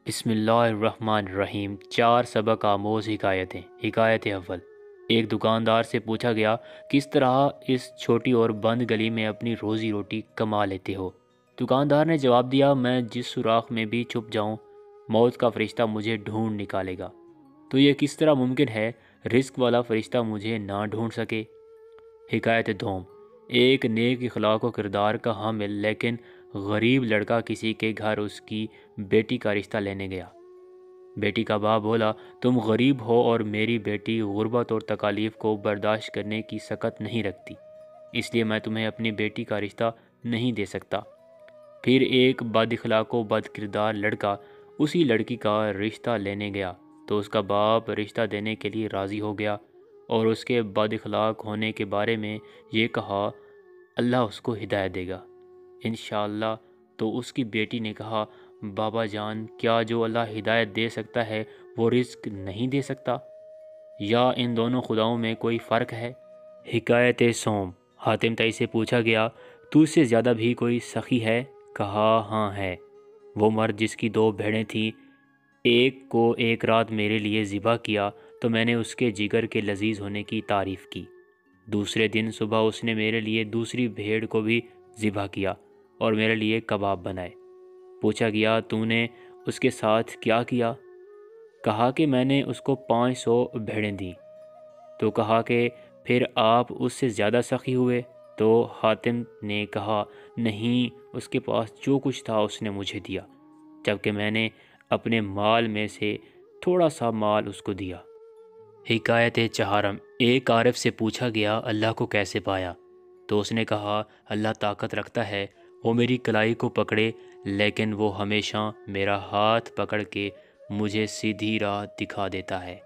بسم اللہ الرحمن الرحیم۔ چار سبق آموز حکایتیں۔ حکایت اول۔ ایک دکاندار سے پوچھا گیا، کس طرح اس چھوٹی اور بند گلی میں اپنی روزی روٹی کما لیتے ہو؟ دکاندار نے جواب دیا، میں جس سوراخ میں بھی چھپ جاؤں موت کا فرشتہ مجھے ڈھونڈ نکالے گا۔ تو یہ کس طرح ممکن ہے رزق والا فرشتہ مجھے نہ ڈھونڈ سکے؟ حکایت دوم۔ ایک نیک اخلاق و کردار کا حامل لیکن غریب لڑکا کسی کے گھر اس کی بیٹی کا رشتہ لینے گیا۔ بیٹی کا باپ بولا، تم غریب ہو اور میری بیٹی غربت اور تکالیف کو برداشت کرنے کی سکت نہیں رکھتی، اس لیے میں تمہیں اپنی بیٹی کا رشتہ نہیں دے سکتا۔ پھر ایک بد اخلاق و بد کردار لڑکا اسی لڑکی کا رشتہ لینے گیا تو اس کا باپ رشتہ دینے کے لیے راضی ہو گیا اور اس کے بد اخلاق ہونے کے بارے میں یہ کہا، اللہ اس کو ہدایت دے گا انشاءاللہ۔ تو اس کی بیٹی نے کہا، بابا جان، کیا جو اللہ ہدایت دے سکتا ہے وہ رزق نہیں دے سکتا؟ یا ان دونوں خداؤں میں کوئی فرق ہے؟ حکایت سوم۔ حاتم تائی سے پوچھا گیا، تو اس سے زیادہ بھی کوئی سخی ہے؟ کہا، ہاں ہے۔ وہ مرد جس کی دو بھیڑیں تھیں، ایک کو ایک رات میرے لیے ذبح کیا تو میں نے اس کے جگر کے لذیذ ہونے کی تعریف کی۔ دوسرے دن صبح اس نے میرے لیے دوسری بھیڑ کو بھی ذبح کیا اور میرے لیے کباب بنائے۔ پوچھا گیا، تو نے اس کے ساتھ کیا کیا؟ کہا کہ میں نے اس کو 500 بھیڑیں دیں۔ تو کہا کہ پھر آپ اس سے زیادہ سخی ہوئے؟ تو حاتم نے کہا، نہیں، اس کے پاس جو کچھ تھا اس نے مجھے دیا، جبکہ میں نے اپنے مال میں سے تھوڑا سا مال اس کو دیا۔ حکایت چہارم۔ ایک عارف سے پوچھا گیا، اللہ کو کیسے پایا؟ تو اس نے کہا، اللہ طاقت رکھتا ہے، وہ میری کلائی کو پکڑے لیکن وہ ہمیشہ میرا ہاتھ پکڑ کے مجھے سیدھی راہ دکھا دیتا ہے۔